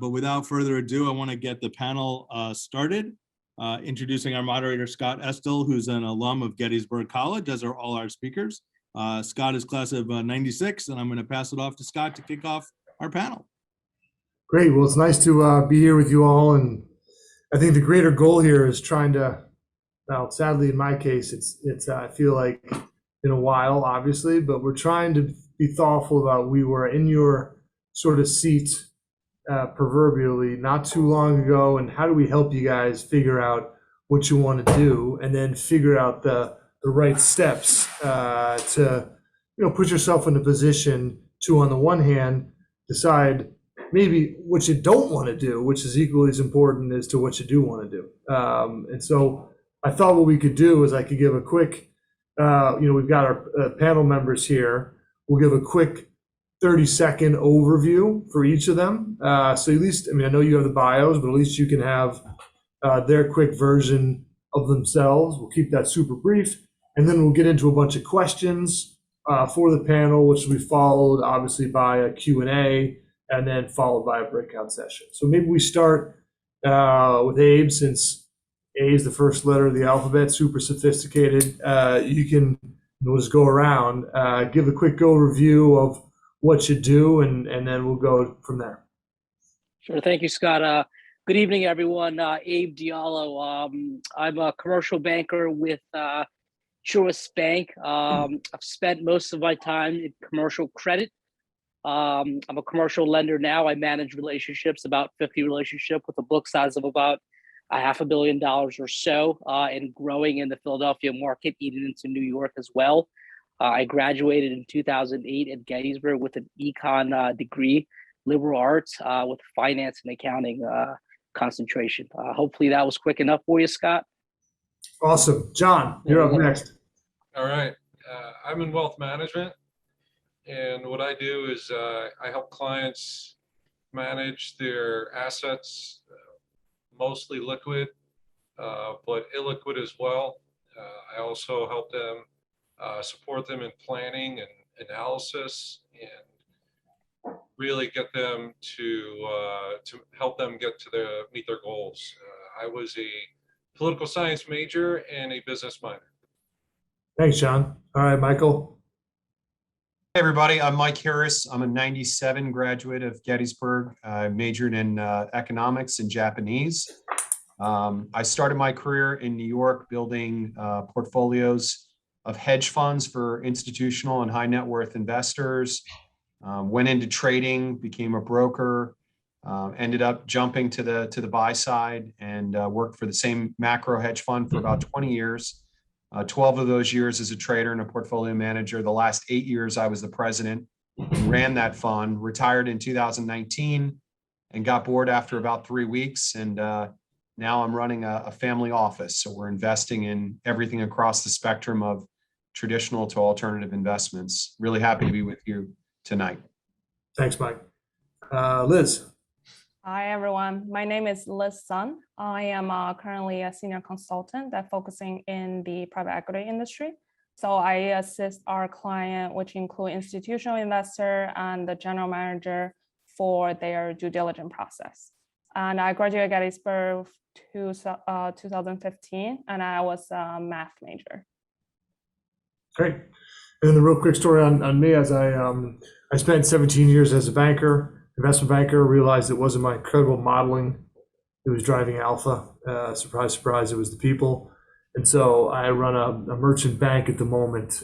but without further ado, I want to get the panel started. Introducing our moderator, Scott Estill, who's an alum of Gettysburg College, as are all our speakers. Scott is class of 96, and I'm going to pass it off to Scott to kick off our panel. Great. Well, it's nice to be here with you all. And I think the greater goal here is trying to, well, sadly, in my case, it's I feel like in a while, obviously, but we're trying to be thoughtful about we were in your sort of seat proverbially not too long ago, and how do we help you guys figure out what you want to do and then figure out the right steps to put yourself in a position to, on the one hand, decide maybe what you don't want to do, which is equally as important as to what you do want to do. And so I thought what we could do is I could give a quick, we've got our panel members here. We'll give a quick 30-second overview for each of them. So at least, I know you have the bios, but at least you can have their quick version of themselves. We'll keep that super brief. And then we'll get into a bunch of questions for the panel, which will be followed obviously by a Q&A and then followed by a breakout session. So maybe we start with Abe, since A is the first letter of the alphabet, super sophisticated. We'll just go around, give a quick overview of what you do, and then we'll go from there. Sure. Thank you, Scott. Good evening, everyone. Abe Diallo. I'm a commercial banker with Truist Bank. I've spent most of my time in commercial credit. I'm a commercial lender now. I manage relationships, about 50 relationships with a book size of about $500 million or so, and growing in the Philadelphia market, even into New York as well. I graduated in 2008 at Gettysburg with an econ degree, liberal arts, with finance and accounting concentration. Hopefully that was quick enough for you, Scott. Awesome. John, you're up next. All right. I'm in wealth management. And what I do is I help clients manage their assets, mostly liquid, but illiquid as well. I also help them, support them in planning and analysis, and really get them to help them get to meet their goals. I was a political science major and a business minor. Thanks, John. All right, Michael. Hey everybody, I'm Mike Harris. I'm a 97 graduate of Gettysburg. I majored in economics and Japanese. I started my career in New York building portfolios of hedge funds for institutional and high net worth investors. Went into trading, became a broker, ended up jumping to the buy side, and worked for the same macro hedge fund for about 20 years. 12 of those years as a trader and a portfolio manager. The last 8 years, I was the president and ran that fund, retired in 2019 and got bored after about 3 weeks. And now I'm running a family office. So we're investing in everything across the spectrum of traditional to alternative investments. Really happy to be with you tonight. Thanks, Mike. Liz. Hi, everyone. My name is Liz Sun. I am currently a senior consultant that focusing in the private equity industry. So I assist our client, which include institutional investor and the general manager for their due diligence process. And I graduated Gettysburg 2015, and I was a math major. Great. And then the real quick story on me, as I spent 17 years as a banker, investment banker, realized it wasn't my incredible modeling that was driving alpha. Surprise, surprise, it was the people. And so I run a merchant bank at the moment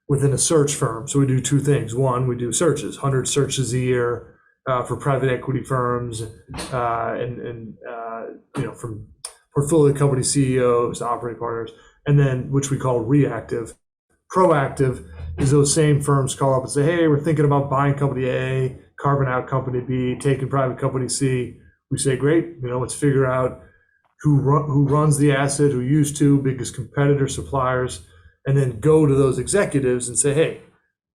within a search firm. So we do two things. One, we do searches, 100 searches a year for private equity firms, and from portfolio company CEOs to operating partners, and then which we call reactive. Proactive is those same firms call up and say, hey, we're thinking about buying company A, carving out company B, taking private company C. We say, great, let's figure out who runs the asset, who used to, biggest competitor, suppliers, and then go to those executives and say, hey,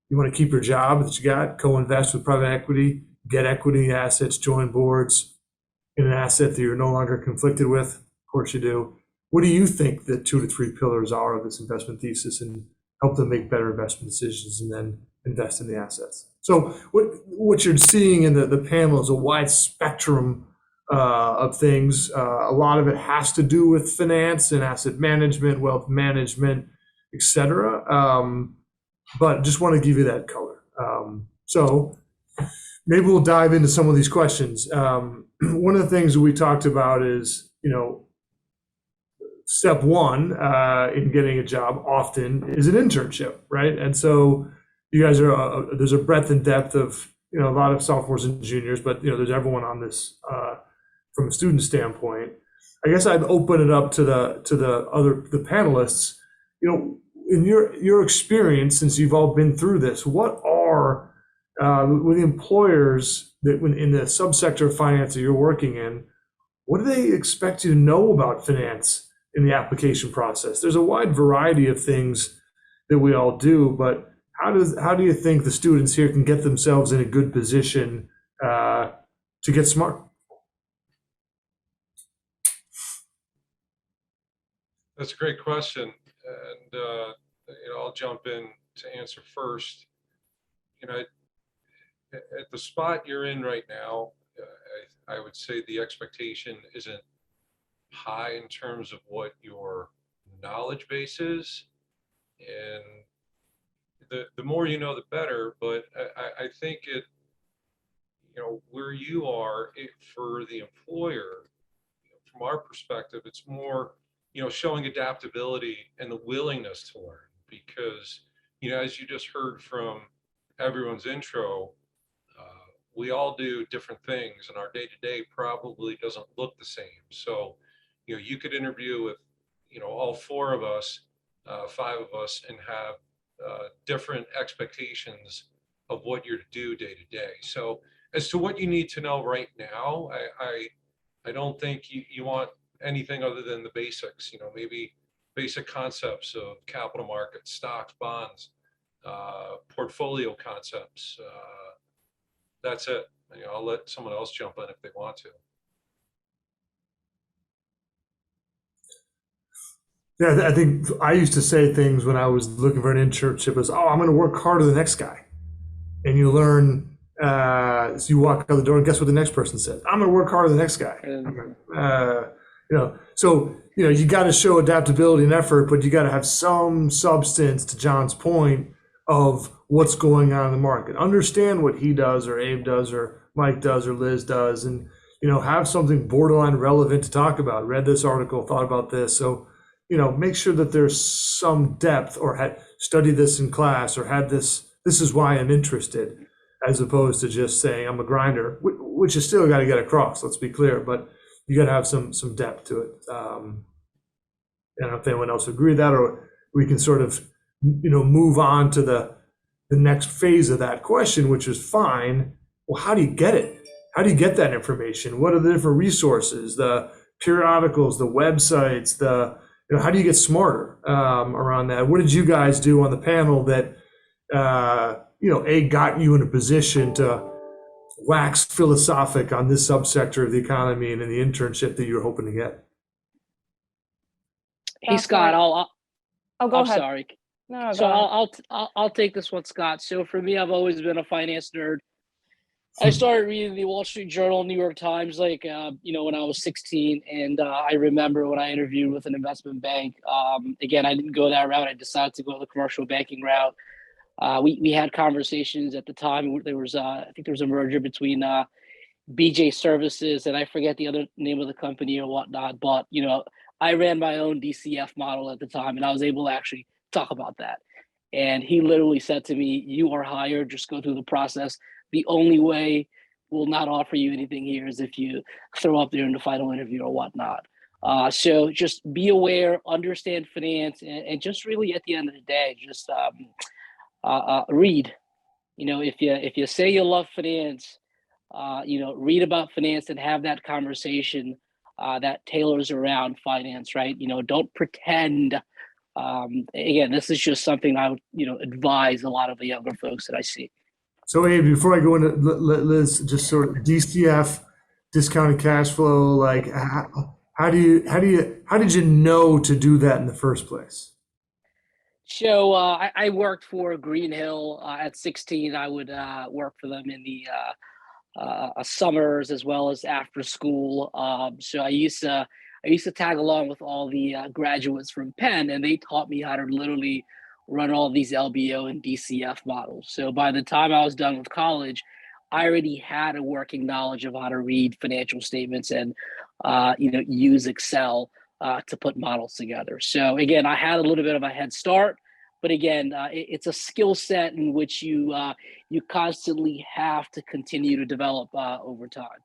you want to keep your job that you got, co-invest with private equity, get equity assets, join boards in an asset that you're no longer conflicted with. Of course you do. What do you think the 2 to 3 pillars are of this investment thesis, and help them make better investment decisions, and then invest in the assets. So what you're seeing in the panel is a wide spectrum of things. A lot of it has to do with finance and asset management, wealth management, et cetera. But just want to give you that color. So maybe we'll dive into some of these questions. One of the things that we talked about is, step one in getting a job often is an internship, right? And so you guys are, there's a breadth and depth of, a lot of sophomores and juniors, but, there's everyone on this from a student standpoint. I guess I'd open it up to the panelists. In your experience, since you've all been through this, what are with the employers that in the subsector of finance that you're working in, what do they expect you to know about finance in the application process? There's a wide variety of things that we all do, but how do you think the students here can get themselves in a good position to get smart? That's a great question. And I'll jump in to answer first. At the spot you're in right now, I would say the expectation isn't high in terms of what your knowledge base is. And the more you know, the better. But I think where you are, for the employer, from our perspective, it's more, showing adaptability and the willingness to learn. Because, as you just heard from everyone's intro, we all do different things, and our day-to-day probably doesn't look the same. So, you could interview with, all four of us, five of us, and have different expectations of what you're to do day to day. So as to what you need to know right now, I don't think you want anything other than the basics, maybe basic concepts of capital markets, stocks, bonds, portfolio concepts. That's it. I'll let someone else jump in if they want to. Yeah, I think I used to say things when I was looking for an internship as, I'm going to work harder than the next guy. And you learn, so you walk out the door and guess what the next person said? I'm going to work harder than the next guy. So, you got to show adaptability and effort, but you got to have some substance, to John's point, of what's going on in the market. Understand what he does or Abe does or Mike does or Liz does, and, have something borderline relevant to talk about. Read this article, thought about this. So, make sure that there's some depth, or had studied this in class, or had this is why I'm interested, as opposed to just saying I'm a grinder, which you still got to get across, let's be clear, but you got to have some depth to it. I don't know if anyone else would agree with that, or we can sort of, move on to the next phase of that question, which is fine. Well, how do you get it? How do you get that information? What are the different resources, the periodicals, the websites, how do you get smarter around that? What did you guys do on the panel that, got you in a position to wax philosophic on this subsector of the economy and in the internship that you're hoping to get? Hey, Scott, go ahead. Sorry. No, So I'll take this one, Scott. So for me, I've always been a finance nerd. I started reading the Wall Street Journal, New York Times, when I was 16. And I remember when I interviewed with an investment bank, again, I didn't go that route. I decided to go the commercial banking route. We had conversations at the time. There was, I think there was a merger between BJ Services, and I forget the other name of the company or whatnot. But, I ran my own DCF model at the time, and I was able to actually talk about that. And he literally said to me, "You are hired, just go through the process. The only way we'll not offer you anything here is if you throw up there in the final interview or whatnot." So just be aware, understand finance, and just really at the end of the day, just read. If you say you love finance, read about finance and have that conversation that tailors around finance, right? Don't pretend. Again, this is just something I would, advise a lot of the younger folks that I see. So, Abe, before I go into Liz, just sort of DCF, discounted cash flow, like how did you know to do that in the first place? So I worked for Green Hill at 16. I would work for them in the summers as well as after school. So I used to tag along with all the graduates from Penn, and they taught me how to literally run all these LBO and DCF models. So by the time I was done with college, I already had a working knowledge of how to read financial statements and use Excel to put models together. So again, I had a little bit of a head start, but again, it's a skill set in which you constantly have to continue to develop over time.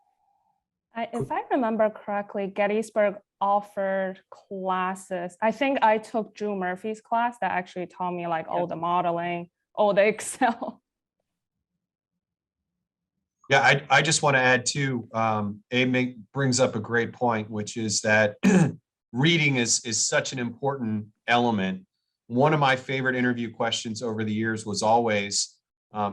If I remember correctly, Gettysburg offered classes. I think I took Drew Murphy's class that actually taught me like all the modeling, all the Excel. Yeah, I just want to add too, Abe brings up a great point, which is that reading is such an important element. One of my favorite interview questions over the years was always,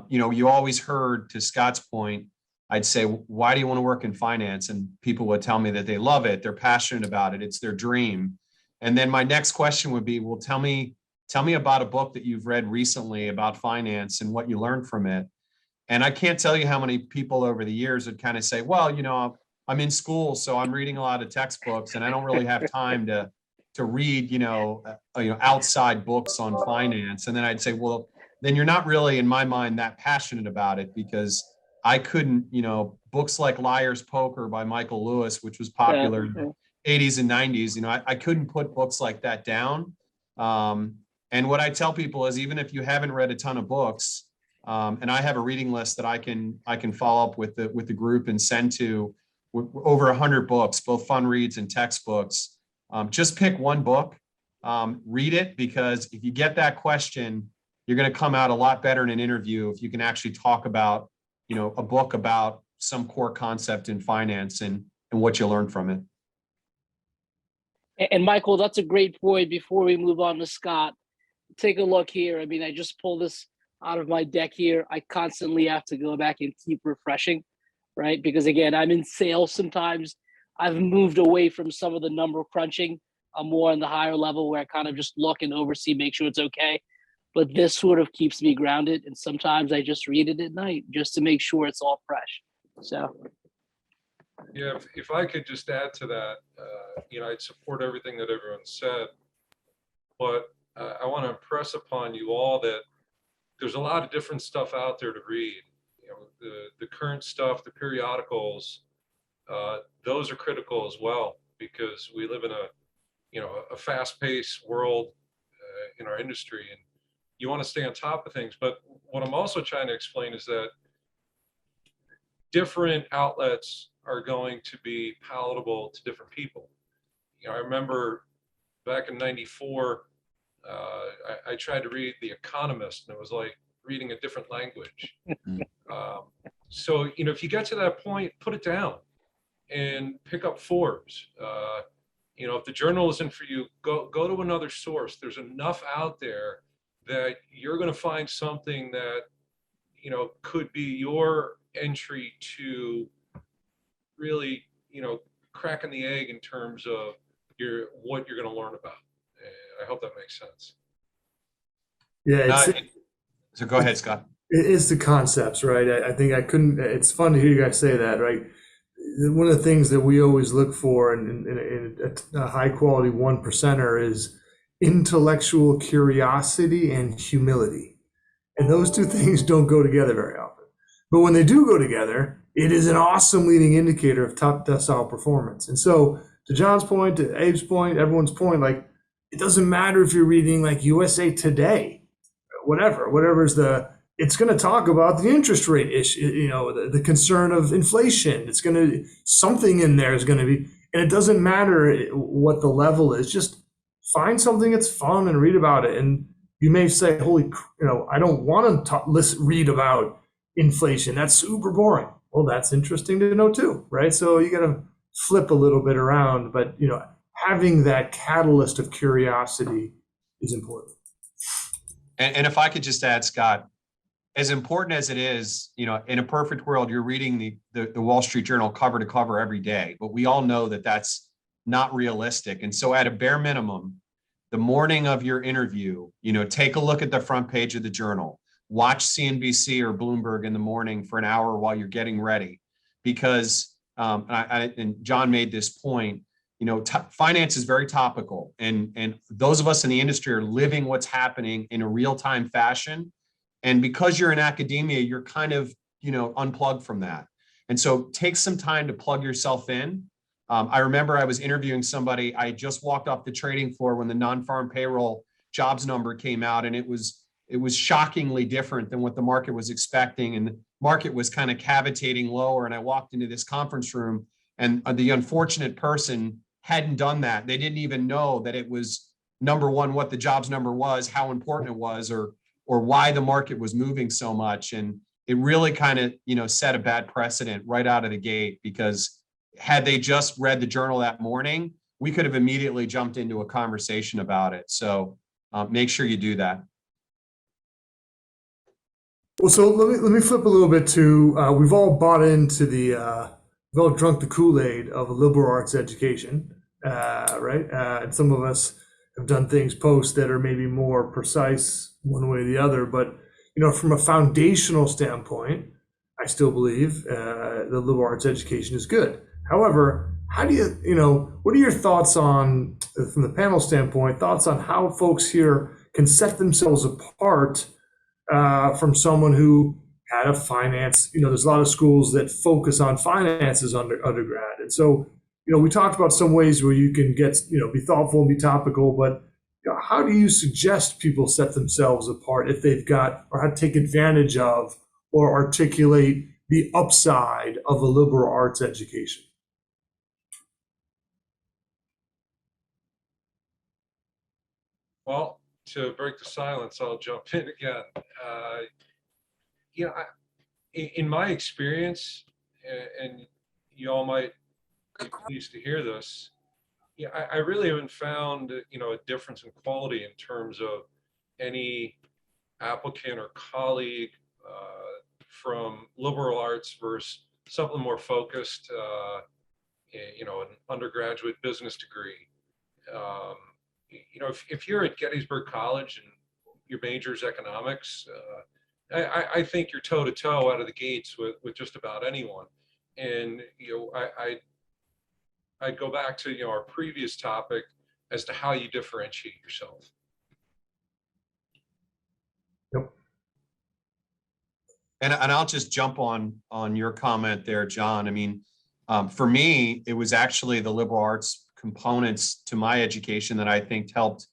you always heard, to Scott's point, I'd say, why do you want to work in finance? And people would tell me that they love it, they're passionate about it, it's their dream. And then my next question would be, well, tell me about a book that you've read recently about finance and what you learned from it. And I can't tell you how many people over the years would kind of say, well, I'm in school, so I'm reading a lot of textbooks and I don't really have time to read, outside books on finance. And then I'd say, well, then you're not really, in my mind, that passionate about it, because I couldn't, books like Liar's Poker by Michael Lewis, which was popular in the 80s and 90s, I couldn't put books like that down. And what I tell people is, even if you haven't read a ton of books, and I have a reading list that I can follow up with the group and send to over 100 books, both fun reads and textbooks. Just pick one book, read it, because if you get that question, you're going to come out a lot better in an interview if you can actually talk about, a book about some core concept in finance and what you learned from it. And Michael, that's a great point. Before we move on to Scott, take a look here. I mean, I just pulled this out of my deck here. I constantly have to go back and keep refreshing, right? Because again, I'm in sales sometimes. I've moved away from some of the number crunching. I'm more on the higher level where I kind of just look and oversee, make sure it's okay. But this sort of keeps me grounded. And sometimes I just read it at night just to make sure it's all fresh. So. Yeah, if I could just add to that, I'd support everything that everyone said, but I want to impress upon you all that there's a lot of different stuff out there to read. The current stuff, the periodicals, those are critical as well, because we live in a fast-paced world in our industry, and you want to stay on top of things. But what I'm also trying to explain is that different outlets are going to be palatable to different people. I remember back in '94, I tried to read The Economist, and it was like reading a different language. So, if you get to that point, put it down and pick up Forbes. If the journal isn't for you, go to another source. There's enough out there that you're going to find something that, could be your entry to really, cracking the egg in terms of what you're going to learn about. And I hope that makes sense. Yeah. So go ahead, Scott. It's the concepts, right? I think it's fun to hear you guys say that, right? One of the things that we always look for in a high quality 1%er is intellectual curiosity and humility. And those two things don't go together very often. But when they do go together, it is an awesome leading indicator of top decile performance. And so, to John's point, to Abe's point, everyone's point, like, it doesn't matter if you're reading like USA Today, whatever is it's going to talk about the interest rate issue, the concern of inflation. It's going to, something in there is going to be, and it doesn't matter what the level is, just find something that's fun and read about it. And you may say, I don't want to read about inflation. That's super boring. Well, that's interesting to know too, right? So you got to flip a little bit around, but having that catalyst of curiosity is important. And if I could just add, Scott, as important as it is, in a perfect world, you're reading the Wall Street Journal cover to cover every day, but we all know that that's not realistic. And so at a bare minimum, the morning of your interview, take a look at the front page of the Journal, watch CNBC or Bloomberg in the morning for an hour while you're getting ready, because and John made this point, finance is very topical, and those of us in the industry are living what's happening in a real-time fashion. And because you're in academia, you're kind of, unplugged from that. And so take some time to plug yourself in. I remember I was interviewing somebody. I just walked off the trading floor when the non-farm payroll jobs number came out, and it was shockingly different than what the market was expecting. And the market was kind of cavitating lower. And I walked into this conference room, and the unfortunate person hadn't done that. They didn't even know that it was, number one, what the jobs number was, how important it was, or why the market was moving so much. And it really kind of, set a bad precedent right out of the gate, because had they just read the Journal that morning, we could have immediately jumped into a conversation about it. So make sure you do that. Well, so let me flip a little bit to, we've all bought into we've all drunk the Kool-Aid of a liberal arts education, right? And some of us have done things post that are maybe more precise one way or the other. But, from a foundational standpoint, I still believe the liberal arts education is good. However, how do what are your thoughts on, from the panel standpoint, thoughts on how folks here can set themselves apart from someone who had a finance, there's a lot of schools that focus on finances undergrad. And so, we talked about some ways where you can get, be thoughtful and be topical, but how do you suggest people set themselves apart if they've got, or how to take advantage of, or articulate the upside of a liberal arts education? Well, to break the silence, I'll jump in again. In my experience, and you all might be pleased to hear this, I really haven't found, a difference in quality in terms of any applicant or colleague from liberal arts versus something more focused, an undergraduate business degree. If you're at Gettysburg College and your major is economics, I think you're toe to toe out of the gates with just about anyone. And I'd go back to our previous topic as to how you differentiate yourself. Yep. And I'll just jump on your comment there, John. I mean, for me, it was actually the liberal arts components to my education that I think helped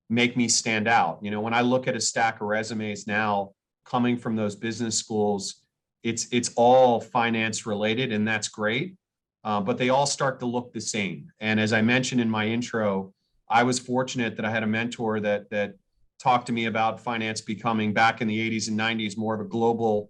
make me stand out. When I look at a stack of resumes now coming from those business schools, it's all finance related, and that's great. But they all start to look the same. And as I mentioned in my intro, I was fortunate that I had a mentor that talked to me about finance becoming, back in the 80s and 90s, more of a global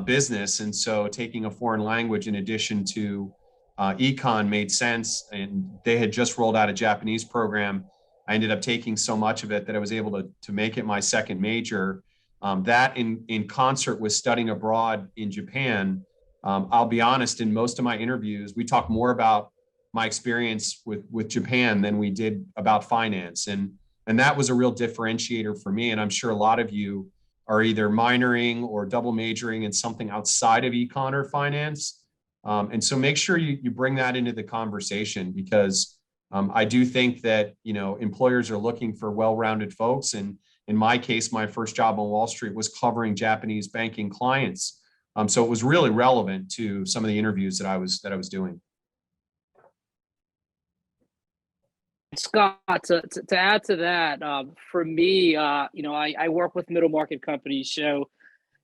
business. And so taking a foreign language in addition to econ made sense. And they had just rolled out a Japanese program. I ended up taking so much of it that I was able to make it my second major. That in concert with studying abroad in Japan. I'll be honest, in most of my interviews, we talk more about my experience with Japan than we did about finance. And that was a real differentiator for me. And I'm sure a lot of you are either minoring or double majoring in something outside of econ or finance. And so make sure you bring that into the conversation, because I do think that, employers are looking for well-rounded folks. And in my case, my first job on Wall Street was covering Japanese banking clients. So it was really relevant to some of the interviews that I was doing. Scott, to add to that, for me, I work with middle market companies. So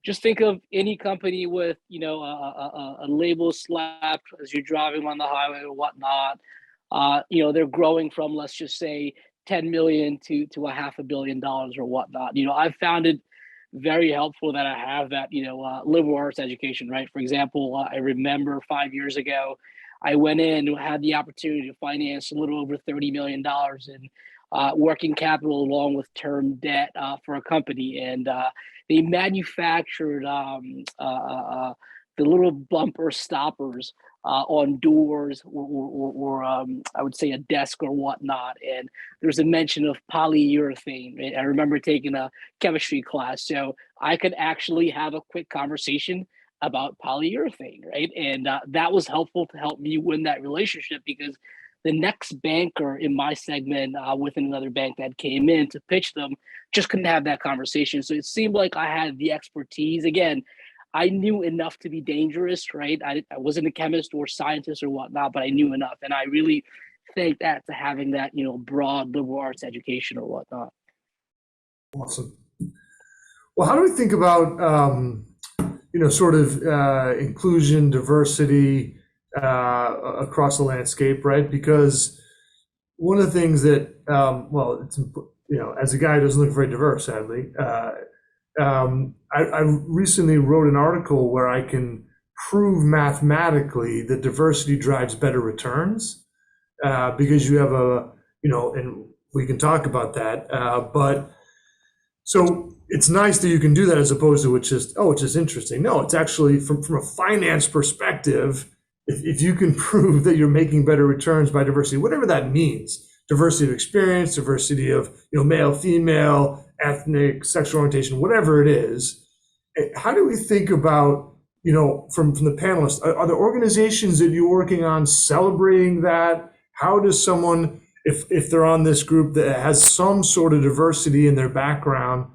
just think of any company with, a label slapped as you're driving on the highway or whatnot. They're growing from, let's just say, 10 million to $500 million or whatnot. I've found it very helpful that I have that, liberal arts education, right? For example, I remember 5 years ago, I went in and had the opportunity to finance a little over $30 million in working capital along with term debt for a company. And they manufactured the little bumper stoppers on doors or I would say a desk or whatnot. And there's a mention of polyurethane. Right? I remember taking a chemistry class, so I could actually have a quick conversation about polyurethane, right? And that was helpful to help me win that relationship, because the next banker in my segment within another bank that came in to pitch them just couldn't have that conversation. So it seemed like I had the expertise. Again, I knew enough to be dangerous, right? I wasn't a chemist or scientist or whatnot, but I knew enough. And I really think that to having that, broad liberal arts education or whatnot. Awesome. Well, how do we think about, sort of inclusion, diversity across the landscape, right? Because one of the things that, it's, as a guy who doesn't look very diverse, sadly, I recently wrote an article where I can prove mathematically that diversity drives better returns, because you have and we can talk about that, but so it's nice that you can do that, as opposed to it's just interesting. No, it's actually from a finance perspective, if you can prove that you're making better returns by diversity, whatever that means, diversity of experience, diversity of male, female, ethnic, sexual orientation, whatever it is, how do we think about, from the panelists, are there organizations that you're working on celebrating that? How does someone, if they're on this group that has some sort of diversity in their background,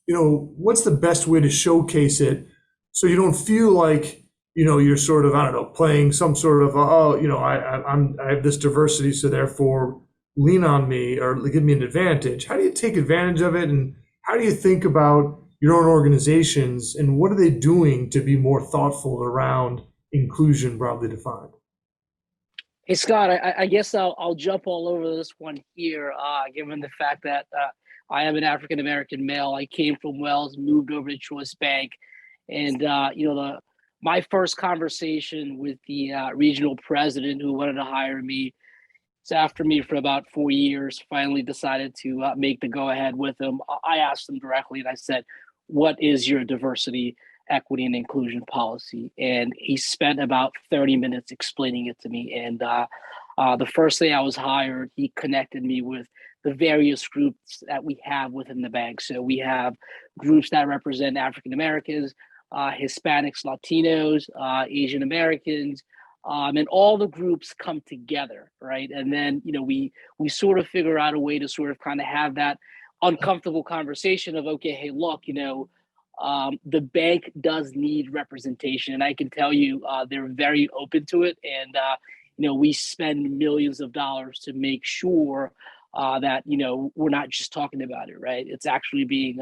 what's the best way to showcase it so you don't feel like, you're sort of, I don't know, playing some sort of, I have this diversity, so therefore lean on me or give me an advantage. How do you take advantage of it? And how do you think about your own organizations and what are they doing to be more thoughtful around inclusion broadly defined? Hey, Scott, I guess I'll jump all over this one here, given the fact that I am an African-American male. I came from Wales, moved over to Truist Bank. And, my first conversation with the regional president who wanted to hire me, it's after me for about 4 years, finally decided to make the go-ahead with him. I asked him directly and I said, what is your diversity, equity, and inclusion policy? And he spent about 30 minutes explaining it to me. And the first day I was hired, he connected me with the various groups that we have within the bank. So we have groups that represent African Americans, Hispanics, Latinos, Asian Americans, and all the groups come together, right? And then, we sort of figure out a way to sort of kind of have that uncomfortable conversation of, okay, hey, look, the bank does need representation. And I can tell you, they're very open to it. And, we spend millions of dollars to make sure that, we're not just talking about it, right? It's actually being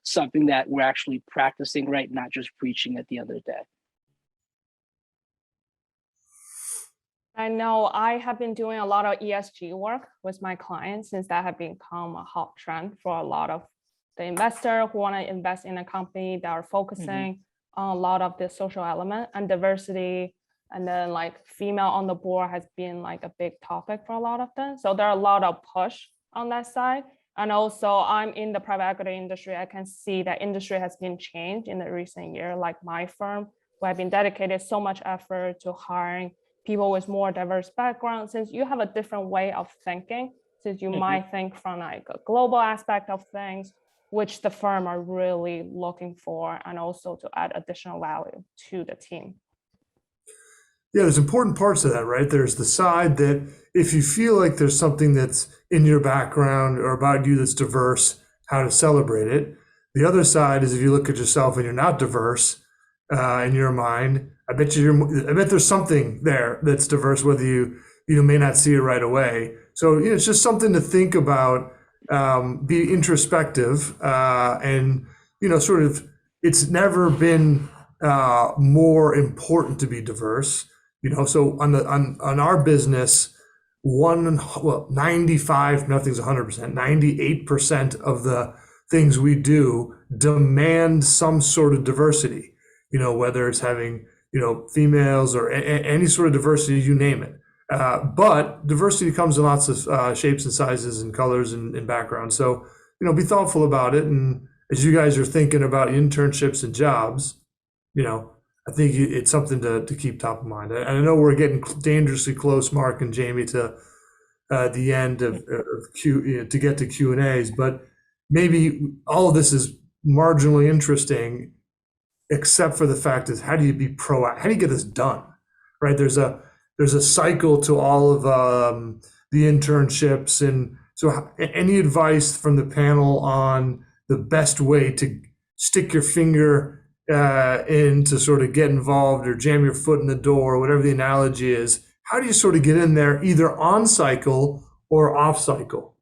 something that we're actually practicing, right? Not just preaching at the end of the day. I know I have been doing a lot of ESG work with my clients, since that have become a hot trend for a lot of the investors who want to invest in a company that are focusing on a lot of the social element and diversity. And then like female on the board has been like a big topic for a lot of them. So there are a lot of push on that side. And also I'm in the private equity industry. I can see that industry has been changed in the recent year, like my firm, who have been dedicated so much effort to hiring people with more diverse backgrounds, since you have a different way of thinking, since you might think from like a global aspect of things, which the firm are really looking for, and also to add additional value to the team. Yeah, there's important parts of that, right? There's the side that if you feel like there's something that's in your background or about you that's diverse, how to celebrate it. The other side is if you look at yourself and you're not diverse in your mind, I bet there's something there that's diverse, whether you may not see it right away. So it's just something to think about, be introspective, and sort of, it's never been more important to be diverse. So on our business, 95, nothing's 100%, 98% of the things we do demand some sort of diversity. Whether it's having females or any sort of diversity, you name it. But diversity comes in lots of shapes and sizes and colors and backgrounds. So, be thoughtful about it. And as you guys are thinking about internships and jobs, I think it's something to keep top of mind. And I know we're getting dangerously close, Mark and Jamie, to the end of to get to Q&As, but maybe all of this is marginally interesting, except for the fact is how do you be proactive? How do you get this done? Right? There's a cycle to all of the internships, and so any advice from the panel on the best way to stick your finger in to sort of get involved or jam your foot in the door, or whatever the analogy is? How do you sort of get in there either on cycle or off cycle?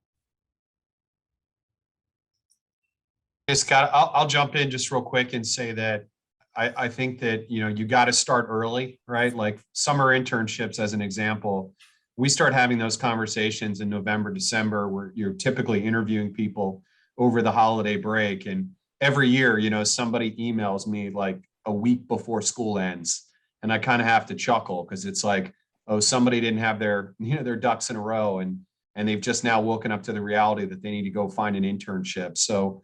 Hey, Scott, I'll jump in just real quick and say that I think that, you got to start early, right? Like summer internships, as an example, we start having those conversations in November, December, where you're typically interviewing people over the holiday break. And every year, somebody emails me like a week before school ends. And I kind of have to chuckle because it's like, oh, somebody didn't have their ducks in a row, and they've just now woken up to the reality that they need to go find an internship. So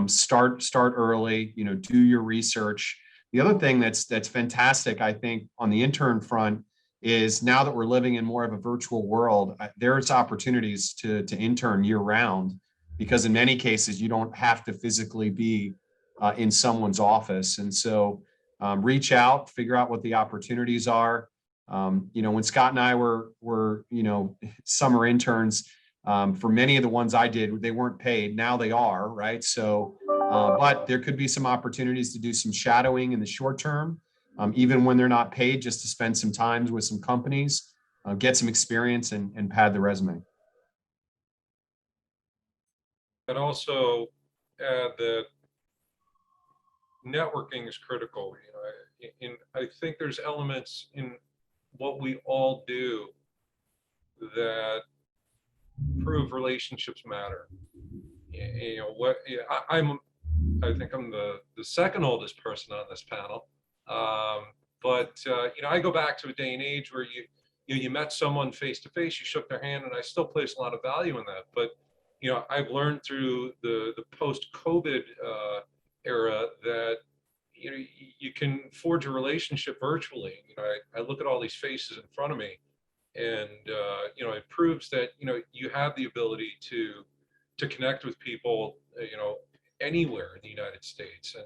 start early, do your research. The other thing that's fantastic, I think, on the intern front is now that we're living in more of a virtual world, there's opportunities to intern year round, because in many cases you don't have to physically be in someone's office. And so reach out, figure out what the opportunities are. When Scott and I were summer interns, for many of the ones I did, they weren't paid. Now they are, right? So, but there could be some opportunities to do some shadowing in the short term, even when they're not paid, just to spend some time with some companies, get some experience and pad the resume. And also add that networking is critical. I think there's elements in what we all do that prove relationships matter. I think I'm the second oldest person on this panel, but I go back to a day and age where you met someone face to face, you shook their hand, and I still place a lot of value in that. But I've learned through the post-COVID era that you can forge a relationship virtually. I look at all these faces in front of me, and it proves that you have the ability to connect with people anywhere in the United States. And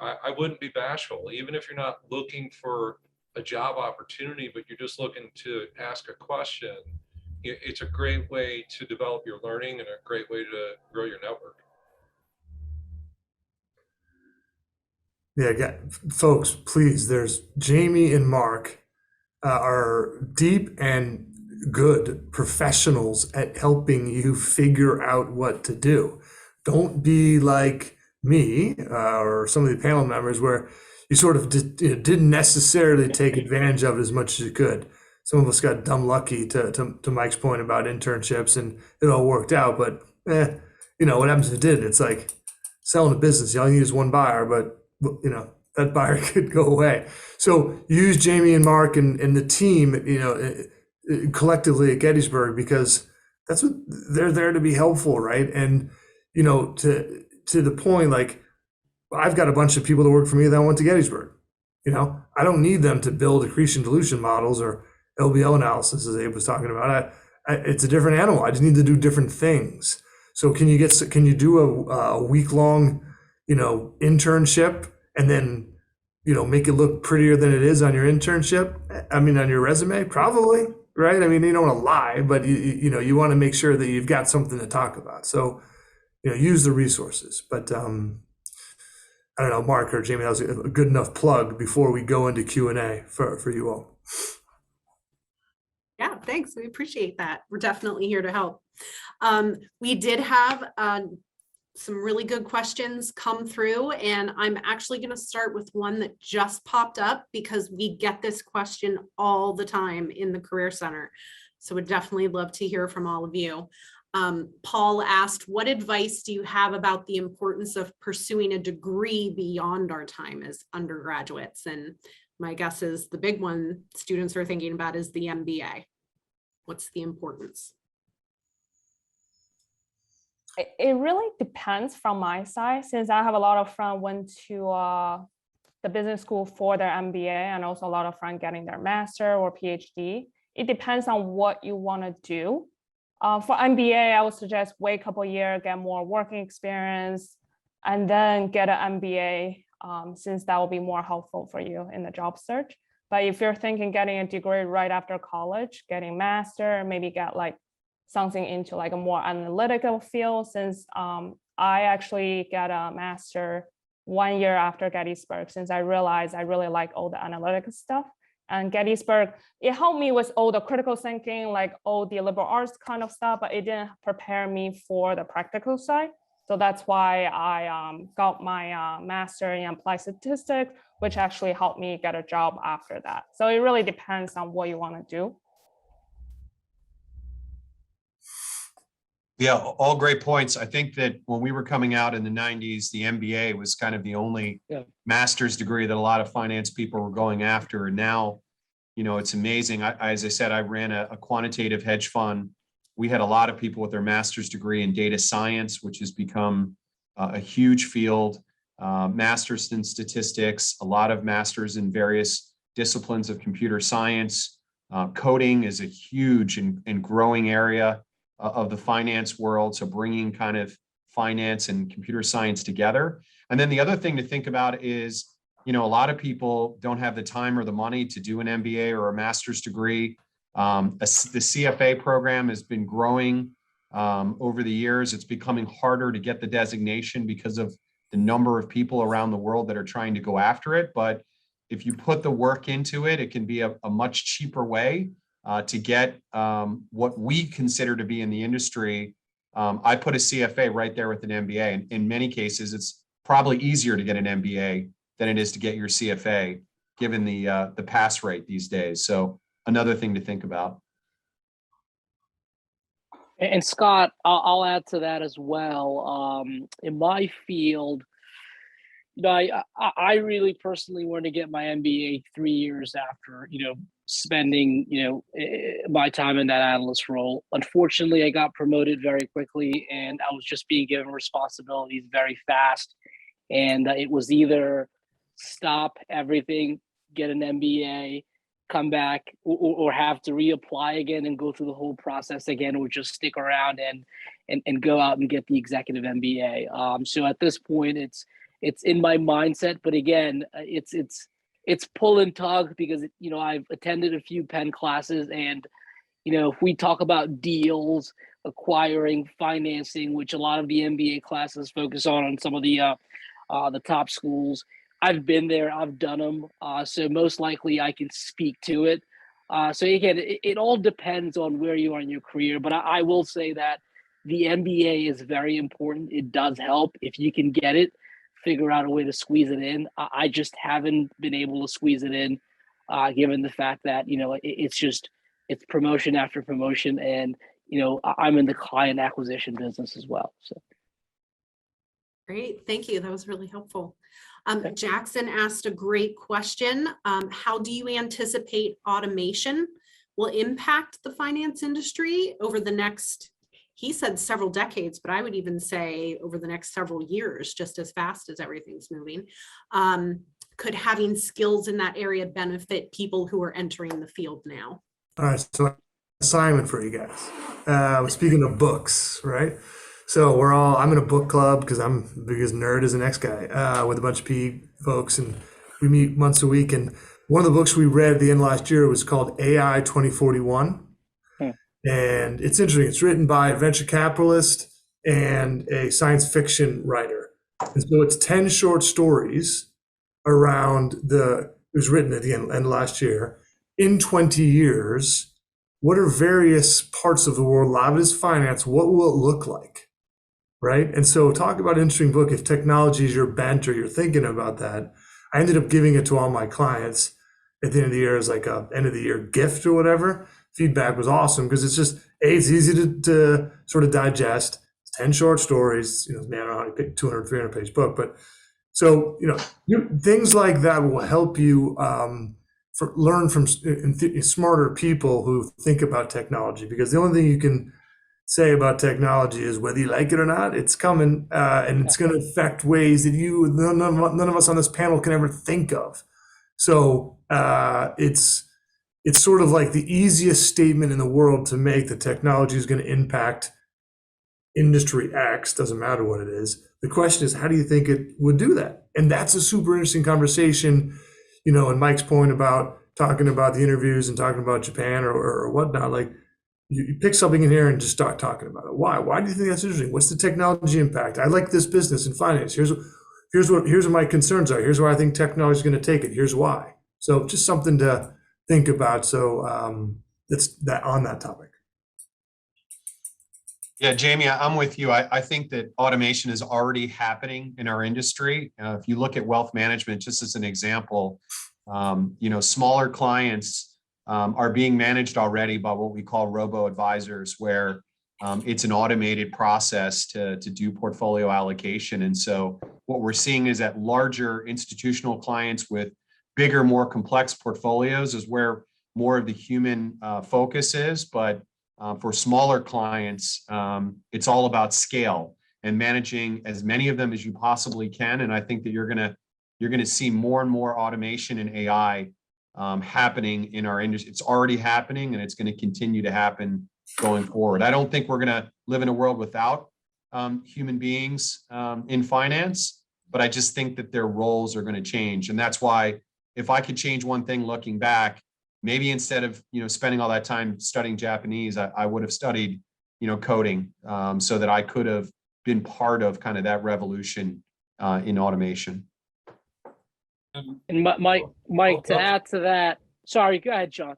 I wouldn't be bashful, even if you're not looking for a job opportunity, but you're just looking to ask a question. It's a great way to develop your learning and a great way to grow your network. Yeah, folks, please, there's Jamie and Marc are deep and good professionals at helping you figure out what to do. Don't be like me or some of the panel members where you sort of didn't necessarily take advantage of it as much as you could. Some of us got dumb lucky, to Mike's point about internships, and it all worked out. But what happens if it did? It's like selling a business. You only need one buyer, but that buyer could go away. So use Jamie and Marc and the team, collectively at Gettysburg, because that's what they're there to be helpful, right? And to the point, like I've got a bunch of people that work for me that went to Gettysburg. I don't need them to build accretion dilution models or LBO analysis, as Abe was talking about. It's a different animal. I just need to do different things. So can you do a week-long internship and then make it look prettier than it is on your internship? I mean, on your resume, probably, right? I mean, you don't want to lie, but you want to make sure that you've got something to talk about. So use the resources. But I don't know, Marc or Jamie, that was a good enough plug before we go into Q&A for you all. Yeah, thanks. We appreciate that. We're definitely here to help. We did have some really good questions come through, and I'm actually going to start with one that just popped up because we get this question all the time in the Career Center. So we'd definitely love to hear from all of you. Paul asked, what advice do you have about the importance of pursuing a degree beyond our time as undergraduates? And my guess is the big one students are thinking about is the MBA. What's the importance? It really depends from my side, since I have a lot of friends went to the business school for their MBA, and also a lot of friends getting their master or PhD. It depends on what you want to do. For MBA, I would suggest wait a couple of years, get more working experience, and then get an MBA, since that will be more helpful for you in the job search. But if you're thinking getting a degree right after college, getting master, maybe get like something into like a more analytical field, since I actually got a master 1 year after Gettysburg, since I realized I really like all the analytical stuff. And Gettysburg, it helped me with all the critical thinking, like all the liberal arts kind of stuff, but it didn't prepare me for the practical side. So that's why I got my master in applied statistics, which actually helped me get a job after that. So it really depends on what you want to do. Yeah, all great points. I think that when we were coming out in the 90s, the MBA was kind of the only master's degree that a lot of finance people were going after. And now, you know, it's amazing. As I said, I ran a quantitative hedge fund. We had a lot of people with their master's degree in data science, which has become a huge field, masters in statistics, a lot of masters in various disciplines of computer science. Coding is a huge and growing area of the finance world. So bringing kind of finance and computer science together. And then the other thing to think about is, you know, a lot of people don't have the time or the money to do an MBA or a master's degree. The CFA program has been growing over the years. It's becoming harder to get the designation because of the number of people around the world that are trying to go after it. But if you put the work into it, it can be a much cheaper way to get what we consider to be in the industry. I put a CFA right there with an MBA. And in many cases, it's probably easier to get an MBA than it is to get your CFA, given the pass rate these days. So another thing to think about. And Scott, I'll add to that as well. In my field, you know, I really personally want to get my MBA 3 years after, you know, spending, you know, my time in that analyst role. Unfortunately, I got promoted very quickly, and I was just being given responsibilities very fast. And it was either stop everything, get an MBA, come back, or have to reapply again and go through the whole process again, or just stick around and go out and get the executive MBA. So at this point, it's in my mindset, but again, it's pull and tug, because, you know, I've attended a few Penn classes, and, you know, if we talk about deals, acquiring, financing, which a lot of the MBA classes focus on some of the top schools, I've been there, I've done them, so most likely I can speak to it. So again, it all depends on where you are in your career, but I will say that the MBA is very important. It does help if you can get it. Figure out a way to squeeze it in. I just haven't been able to squeeze it in, given the fact that, you know, it's promotion after promotion, and, you know, I'm in the client acquisition business as well. So. Great, thank you. That was really helpful. Jackson asked a great question. How do you anticipate automation will impact the finance industry over the next, he said several decades, but I would even say over the next several years, just as fast as everything's moving. Could having skills in that area benefit people who are entering the field now? All right, so assignment for you guys. Speaking of books, right? So I'm in a book club because I'm the biggest nerd as the next guy, with a bunch of PE folks, and we meet once a week. And one of the books we read at the end of last year was called AI 2041. And it's interesting. It's written by a venture capitalist and a science fiction writer. And so it's 10 short stories around it was written at the end of last year. In 20 years, what are various parts of the world, a lot of it is finance, what will it look like? Right? And so talk about an interesting book. If technology is your bent or you're thinking about that, I ended up giving it to all my clients at the end of the year as like a end of the year gift or whatever. Feedback was awesome because it's just, it's easy to sort of digest. It's 10 short stories, you know, man, I don't know how to pick 200, 300 page book, but so, you know, things like that will help you learn from smarter people who think about technology, because the only thing you can say about technology is whether you like it or not, it's coming, and it's going to affect ways that none of us on this panel can ever think of. So it's sort of like the easiest statement in the world to make that technology is going to impact industry X, doesn't matter what it is. The question is, how do you think it would do that? And that's a super interesting conversation, and Mike's point about talking about the interviews and talking about Japan or whatnot, like you pick something in here and just start talking about it. Why do you think that's interesting? What's the technology impact? I like this business and finance. Here's what my concerns are. Here's where I think technology is going to take it. Here's why. So just something to think about. So that's that on that topic. Yeah, Jamie, I'm with you. I think that automation is already happening in our industry. If you look at wealth management, just as an example, smaller clients are being managed already by what we call robo-advisors, where it's an automated process to do portfolio allocation. And so what we're seeing is that larger institutional clients with bigger, more complex portfolios is where more of the human focus is. But for smaller clients, it's all about scale and managing as many of them as you possibly can. And I think that you're gonna see more and more automation and AI happening in our industry. It's already happening, and it's going to continue to happen going forward. I don't think we're going to live in a world without human beings in finance, but I just think that their roles are going to change. And that's why, if I could change one thing looking back, maybe instead of spending all that time studying Japanese, I would have studied coding, so that I could have been part of kind of that revolution in automation. And Mike, to add to that, sorry, go ahead, John.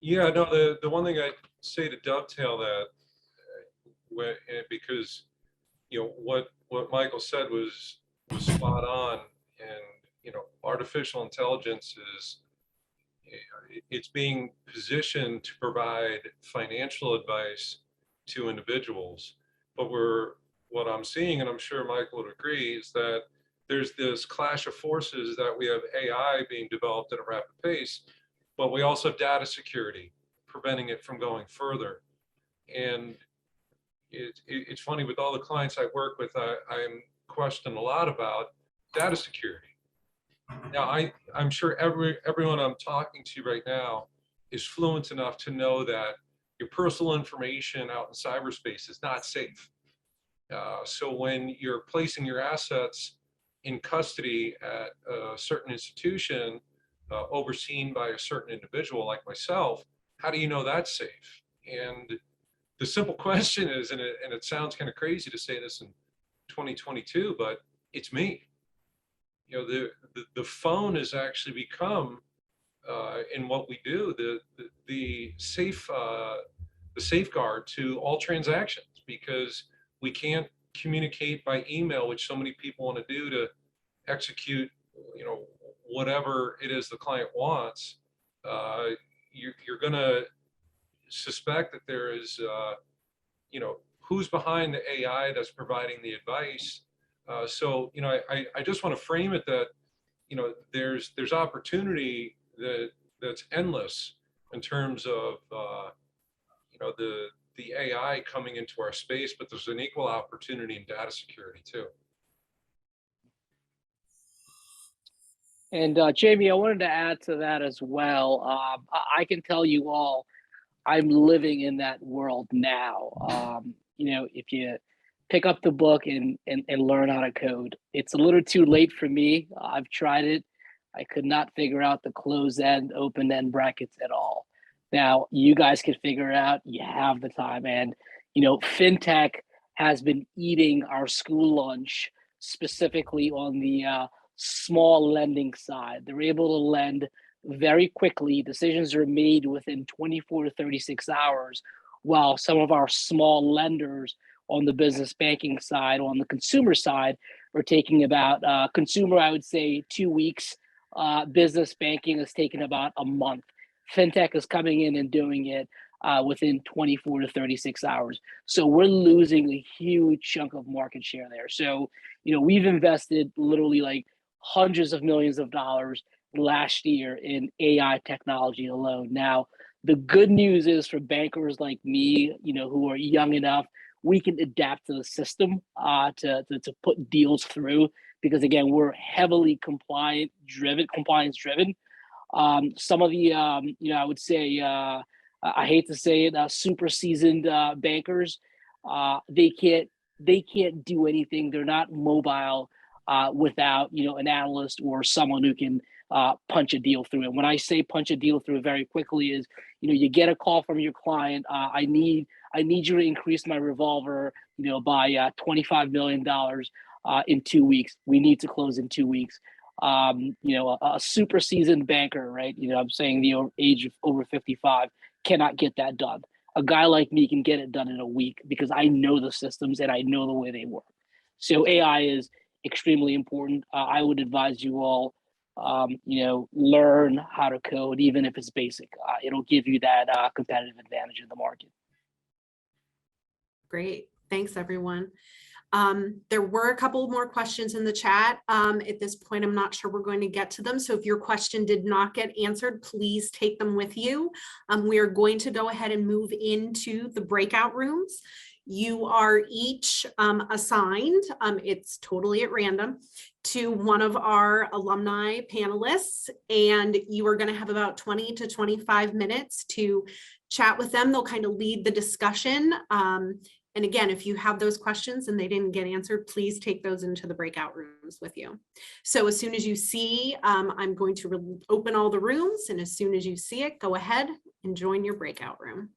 Yeah, no, the one thing I say to dovetail that, because what Michael said was spot on, and artificial intelligence it's being positioned to provide financial advice to individuals, but what I'm seeing, and I'm sure Michael would agree, is that there's this clash of forces that we have AI being developed at a rapid pace, but we also have data security preventing it from going further. And it's funny, with all the clients I work with, I'm questioned a lot about data security. Now, I'm sure everyone I'm talking to right now is fluent enough to know that your personal information out in cyberspace is not safe. So when you're placing your assets in custody at a certain institution overseen by a certain individual like myself, how do you know that's safe? And the simple question is, and it sounds kind of crazy to say this in 2022, but it's me. The phone has actually become, in what we do, the safeguard to all transactions, because we can't communicate by email, which so many people want to do to execute, whatever it is the client wants. You're going to suspect that there is, who's behind the AI that's providing the advice. So I just want to frame it that, there's opportunity that's endless in terms of, the AI coming into our space, but there's an equal opportunity in data security too. And Jamie, I wanted to add to that as well. I can tell you all, I'm living in that world now. If you pick up the book and learn how to code, it's a little too late for me. I've tried it. I could not figure out the close end, open end brackets at all. Now, you guys can figure it out. You have the time. And, fintech has been eating our school lunch, specifically on the small lending side. They're able to lend very quickly. Decisions are made within 24 to 36 hours, while some of our small lenders on the business banking side, on the consumer side, are taking about, consumer, I would say 2 weeks. Business banking is taking about a month. Fintech is coming in and doing it within 24 to 36 hours. So we're losing a huge chunk of market share there. So, we've invested literally like hundreds of millions of dollars last year in AI technology alone. Now, The good news is for bankers like me, who are young enough, we can adapt to the system to put deals through, because again, we're heavily compliance driven. Some of the, I would say, I hate to say it, super seasoned bankers, they can't do anything. They're not mobile without an analyst or someone who can punch a deal through. And when I say punch a deal through very quickly is, you get a call from your client. I need you to increase my revolver, by $25 million in 2 weeks. We need to close in 2 weeks. A super seasoned banker, right? I'm saying the age of over 55 cannot get that done. A guy like me can get it done in a week because I know the systems and I know the way they work. So AI is extremely important. I would advise you all, learn how to code, even if it's basic. It'll give you that competitive advantage in the market. Great. Thanks, everyone. There were a couple more questions in the chat. At this point, I'm not sure we're going to get to them. So if your question did not get answered, please take them with you. We are going to go ahead and move into the breakout rooms. You are each assigned, it's totally at random, to one of our alumni panelists, and you are going to have about 20 to 25 minutes to chat with them. They'll kind of lead the discussion. And again, if you have those questions and they didn't get answered, please take those into the breakout rooms with you. So as soon as you see, I'm going to open all the rooms, and as soon as you see it, go ahead and join your breakout room.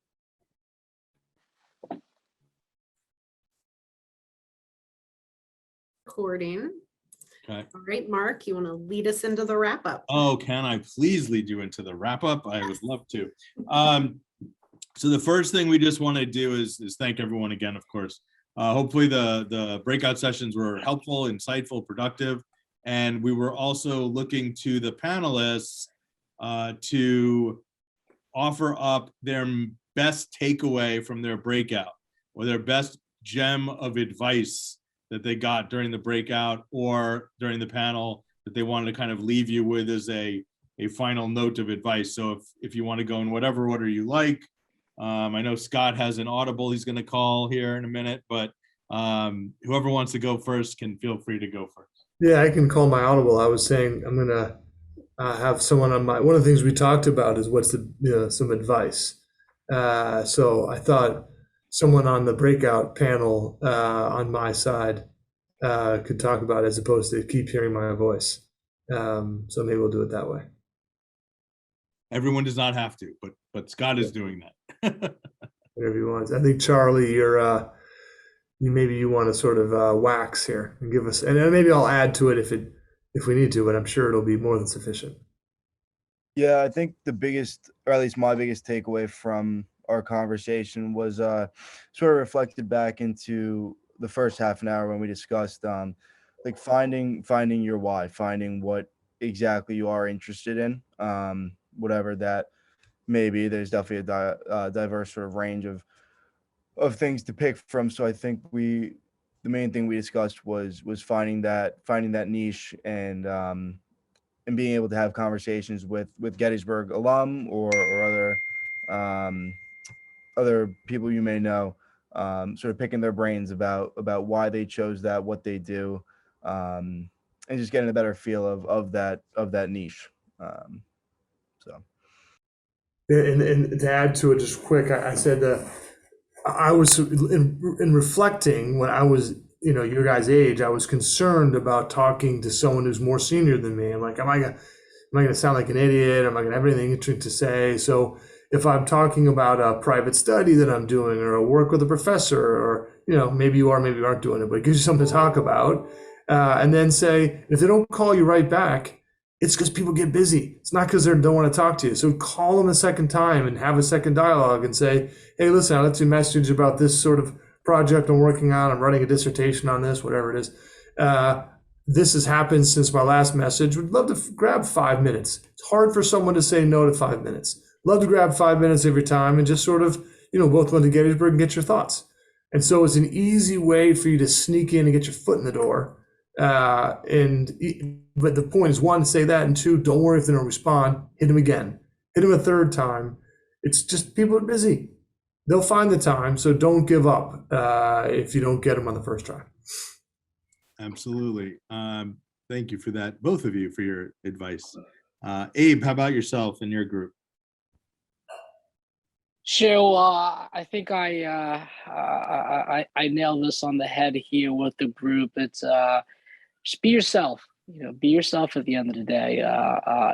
Recording. Okay. All right, Marc, you want to lead us into the wrap up? Oh, can I please lead you into the wrap up? I would love to. So the first thing we just want to do is thank everyone again, of course. Hopefully the breakout sessions were helpful, insightful, productive. And we were also looking to the panelists to offer up their best takeaway from their breakout, or their best gem of advice that they got during the breakout or during the panel that they wanted to kind of leave you with as a final note of advice. So if you want to go in whatever order you like. I know Scott has an audible he's going to call here in a minute, but whoever wants to go first can feel free to go first. Yeah, I can call my audible. I was saying I'm going to have someone on one of the things we talked about is what's some advice. So I thought someone on the breakout panel on my side could talk about it, as opposed to keep hearing my voice. So maybe we'll do it that way. Everyone does not have to, but Scott is doing that. Whatever you want. I think Charlie, you want to sort of wax here and give us, and maybe I'll add to it if we need to, but I'm sure it'll be more than sufficient. Yeah, I think the biggest, or at least my biggest takeaway from our conversation was sort of reflected back into the first half an hour when we discussed like finding your why, finding what exactly you are interested in, whatever that may be. There's definitely a diverse sort of range of things to pick from. So I think the main thing we discussed was finding that niche and being able to have conversations with Gettysburg alum or other people you may know, sort of picking their brains about why they chose that, what they do, and just getting a better feel of that niche. So. And to add to it just quick, I said I was in reflecting when I was, your guys' age, I was concerned about talking to someone who's more senior than me. I'm like, am I going to sound like an idiot? Am I going to have anything interesting to say? So if I'm talking about a private study that I'm doing, or a work with a professor, or, maybe you are, maybe you aren't doing it, but it gives you something to talk about. And then say, if they don't call you right back, it's because people get busy. It's not because they don't want to talk to you. So call them a second time and have a second dialogue and say, hey, listen, I left you a message about this sort of project I'm working on. I'm writing a dissertation on this, whatever it is. This has happened since my last message. Would love to grab 5 minutes. It's hard for someone to say no to 5 minutes. Love to grab 5 minutes every time and just sort of, both go to Gettysburg and get your thoughts. And so it's an easy way for you to sneak in and get your foot in the door. But the point is, one, say that, and two, don't worry if they don't respond. Hit them again. Hit them a third time. It's just people are busy. They'll find the time, so don't give up if you don't get them on the first try. Absolutely. Thank you for that, both of you, for your advice. Abe, how about yourself and your group? So I think I nailed this on the head here with the group. It's just be yourself. Be yourself at the end of the day.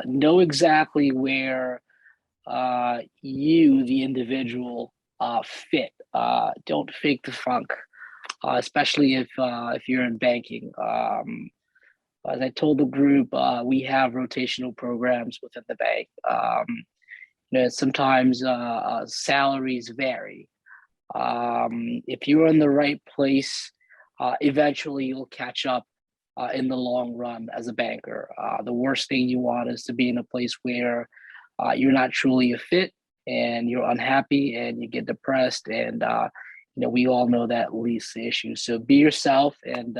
Know exactly where you, the individual, fit. Don't fake the funk, especially if you're in banking. As I told the group, we have rotational programs within the bank. Sometimes salaries vary. If you're in the right place, eventually you'll catch up in the long run as a banker. The worst thing you want is to be in a place where you're not truly a fit and you're unhappy and you get depressed. And, we all know that leads to issues. So be yourself, and,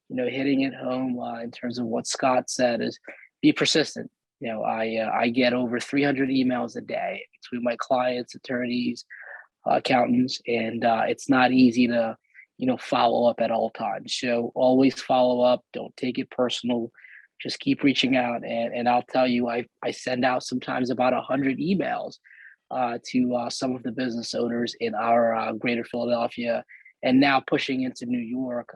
hitting it home in terms of what Scott said is be persistent. I get over 300 emails a day between my clients, attorneys, accountants, and it's not easy to, follow up at all times. So always follow up. Don't take it personal. Just keep reaching out. And I'll tell you, I send out sometimes about 100 emails to some of the business owners in our greater Philadelphia, and now pushing into New York.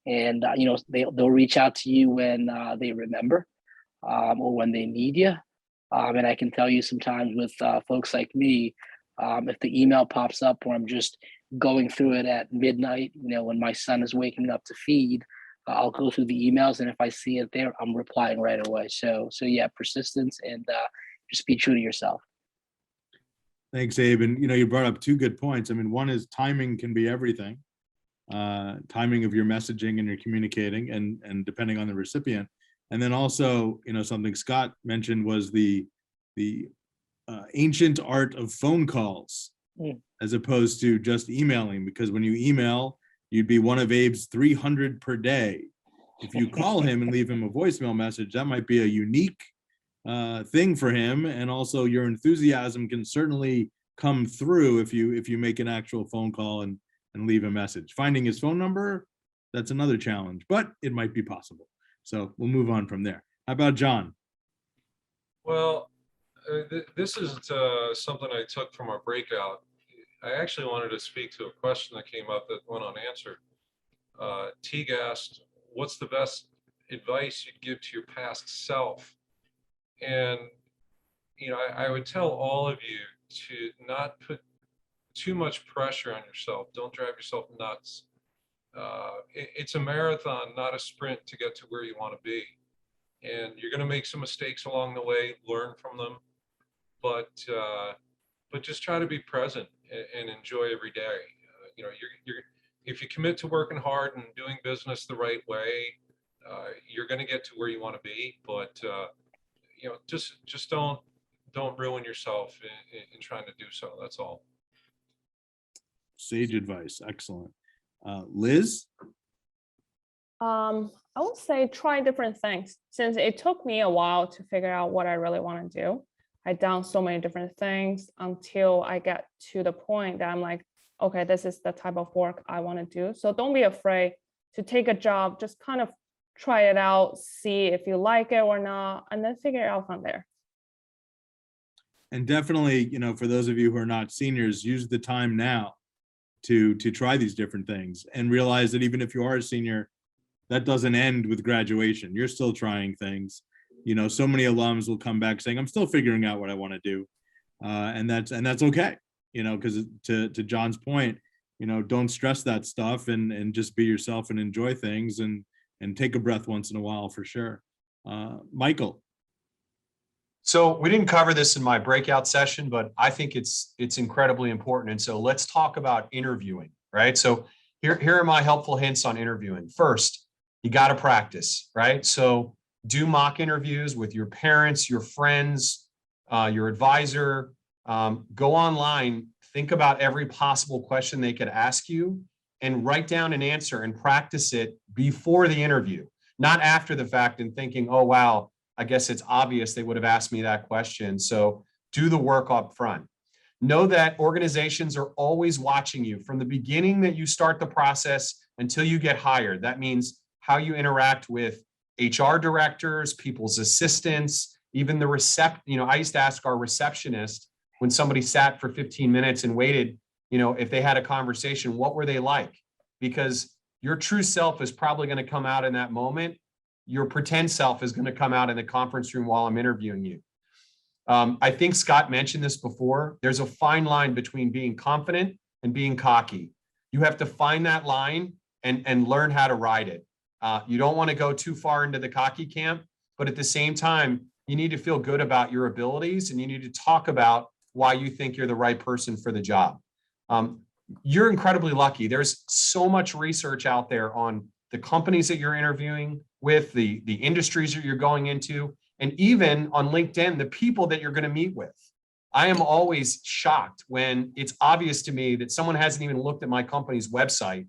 They'll reach out to you when they remember. Or when they need you. And I can tell you sometimes with folks like me, if the email pops up or I'm just going through it at midnight, when my son is waking up to feed, I'll go through the emails. And if I see it there, I'm replying right away. So yeah, persistence, and just be true to yourself. Thanks, Abe. And, you brought up two good points. I mean, one is timing can be everything. Timing of your messaging and your communicating, and depending on the recipient. And then also, something Scott mentioned was the ancient art of phone calls, as opposed to just emailing, because when you email, you'd be one of Abe's 300 per day. If you call him and leave him a voicemail message, that might be a unique thing for him. And also your enthusiasm can certainly come through if you make an actual phone call and leave a message. Finding his phone number, that's another challenge, but it might be possible. So we'll move on from there. How about John? Well, this is something I took from our breakout. I actually wanted to speak to a question that came up that went unanswered. Teague asked, what's the best advice you'd give to your past self? And, I would tell all of you to not put too much pressure on yourself. Don't drive yourself nuts. It's a marathon, not a sprint, to get to where you want to be. And you're going to make some mistakes along the way, learn from them, but just try to be present and enjoy every day. If you commit to working hard and doing business the right way, you're going to get to where you want to be. But just don't ruin yourself in trying to do so. That's all. Sage advice. Excellent. Liz? I would say try different things. Since it took me a while to figure out what I really want to do, I've done so many different things until I get to the point that I'm like, okay, this is the type of work I want to do. So don't be afraid to take a job, just kind of try it out, see if you like it or not, and then figure it out from there. And definitely, for those of you who are not seniors, use the time now to try these different things, and realize that even if you are a senior, that doesn't end with graduation. You're still trying things. So many alums will come back saying, I'm still figuring out what I want to do. And that's okay, because to John's point, don't stress that stuff, and just be yourself and enjoy things, and take a breath once in a while, for sure. Michael. So we didn't cover this in my breakout session, but I think it's incredibly important. And so let's talk about interviewing, right? So here are my helpful hints on interviewing. First, you got to practice, right? So do mock interviews with your parents, your friends, your advisor. Go online, think about every possible question they could ask you, and write down an answer and practice it before the interview, not after the fact and thinking, oh, wow, I guess it's obvious they would have asked me that question. So do the work up front. Know that organizations are always watching you from the beginning that you start the process until you get hired. That means how you interact with HR directors, people's assistants, even the I used to ask our receptionist when somebody sat for 15 minutes and waited, if they had a conversation, what were they like? Because your true self is probably going to come out in that moment. Your pretend self is going to come out in the conference room while I'm interviewing you. I think Scott mentioned this before. There's a fine line between being confident and being cocky. You have to find that line and learn how to ride it. You don't want to go too far into the cocky camp, but at the same time, you need to feel good about your abilities and you need to talk about why you think you're the right person for the job. You're incredibly lucky. There's so much research out there on the companies that you're interviewing with, the industries that you're going into, and even on LinkedIn, the people that you're going to meet with. I am always shocked when it's obvious to me that someone hasn't even looked at my company's website,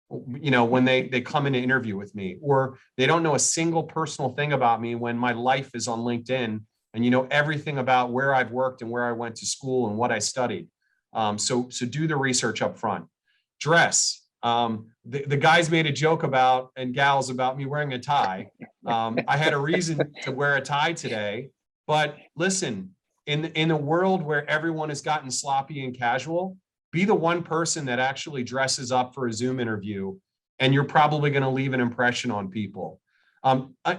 when they come in to interview with me, or they don't know a single personal thing about me when my life is on LinkedIn and you know everything about where I've worked and where I went to school and what I studied. So do the research up front. Dress. The guys made a joke about, and gals, about me wearing a tie. I had a reason to wear a tie today, but listen, in a world where everyone has gotten sloppy and casual, be the one person that actually dresses up for a Zoom interview, and you're probably going to leave an impression on people.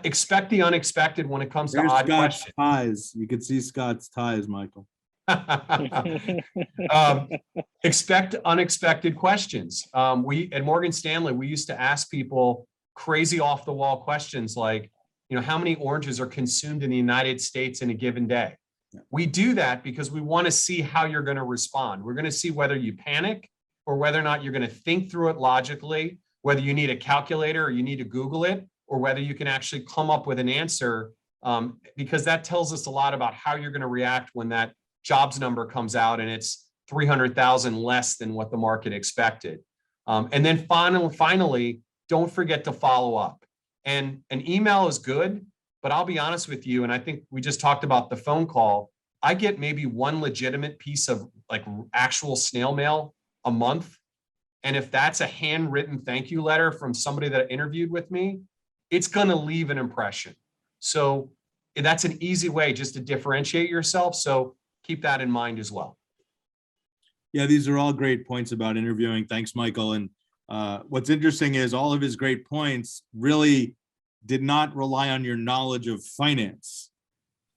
Expect the unexpected when it comes to odd Scott's questions. ties. You could see Scott's ties, Michael. Expect unexpected questions. We at Morgan Stanley, we used to ask people crazy off the wall questions like, how many oranges are consumed in the United States in a given day? We do that because we want to see how you're going to respond. We're going to see whether you panic or whether or not you're going to think through it logically, whether you need a calculator or you need to Google it, or whether you can actually come up with an answer, because that tells us a lot about how you're going to react when that jobs number comes out and it's 300,000 less than what the market expected. And then finally, don't forget to follow up. And an email is good, but I'll be honest with you, and I think we just talked about the phone call. I get maybe one legitimate piece of actual snail mail a month. And if that's a handwritten thank you letter from somebody that interviewed with me, it's going to leave an impression. So that's an easy way just to differentiate yourself. So keep that in mind as well. Yeah, these are all great points about interviewing. Thanks, Michael. And what's interesting is all of his great points really did not rely on your knowledge of finance.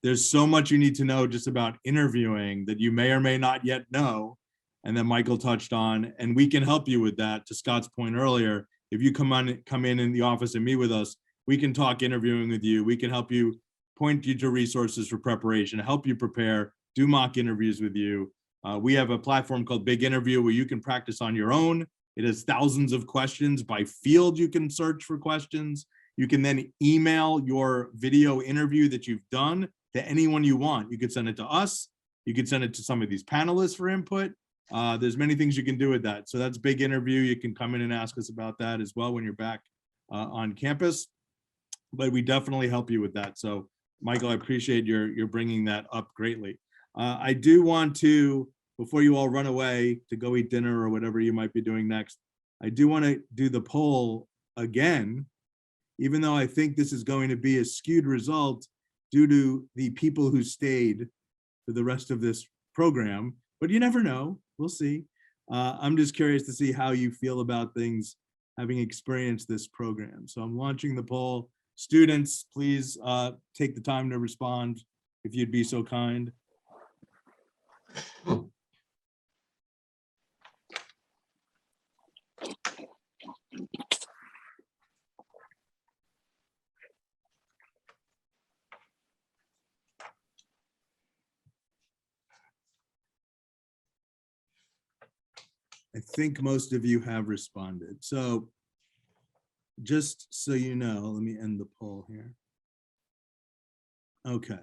There's so much you need to know just about interviewing that you may or may not yet know, and that Michael touched on, and we can help you with that. To Scott's point earlier, if you come in the office and meet with us, we can talk interviewing with you. We can help you, point you to resources for preparation, help you prepare, do mock interviews with you. We have a platform called Big Interview where you can practice on your own. It has thousands of questions by field. You can search for questions. You can then email your video interview that you've done to anyone you want. You could send it to us. You could send it to some of these panelists for input. There's many things you can do with that. So that's Big Interview. You can come in and ask us about that as well when you're back on campus. But we definitely help you with that. So Michael, I appreciate your bringing that up greatly. I do want to, before you all run away to go eat dinner or whatever you might be doing next, I do want to do the poll again, even though I think this is going to be a skewed result due to the people who stayed for the rest of this program, but you never know, we'll see. I'm just curious to see how you feel about things having experienced this program. So I'm launching the poll. Students, please take the time to respond if you'd be so kind. I think most of you have responded. So just so you know, let me end the poll here. Okay.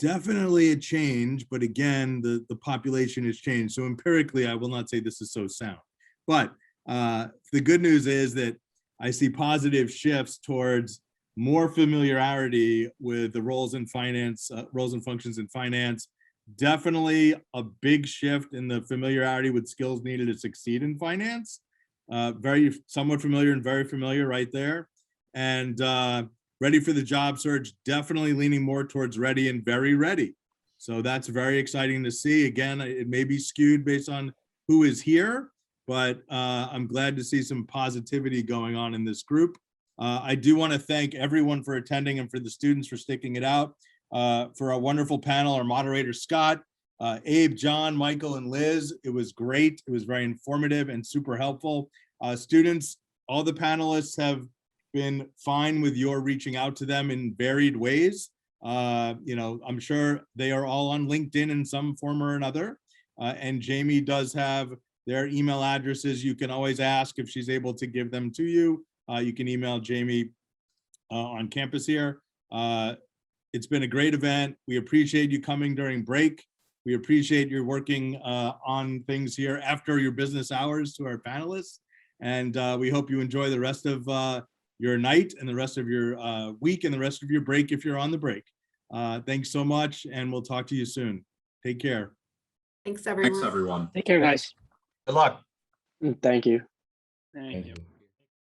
Definitely a change, but again, the population has changed. So empirically, I will not say this is so sound. But the good news is that I see positive shifts towards more familiarity with the roles in finance, roles and functions in finance. Definitely a big shift in the familiarity with skills needed to succeed in finance. Very somewhat familiar and very familiar right there. And ready for the job search, definitely leaning more towards ready and very ready. So that's very exciting to see. Again, it may be skewed based on who is here, but I'm glad to see some positivity going on in this group. I do want to thank everyone for attending and for the students for sticking it out. For our wonderful panel, our moderator, Scott, Abe, John, Michael, and Liz. It was great. It was very informative and super helpful. Students, all the panelists have been fine with your reaching out to them in varied ways. You know, I'm sure they are all on LinkedIn in some form or another. And Jamie does have their email addresses. You can always ask if she's able to give them to you. You can email Jamie on campus here. It's been a great event. We appreciate you coming during break. We appreciate your working on things here after your business hours to our panelists. And we hope you enjoy the rest of your night and the rest of your week and the rest of your break if you're on the break. Thanks so much, and we'll talk to you soon. Take care. Thanks, everyone. Thanks, everyone. Take care, guys. Good luck. Thank you. Thank you.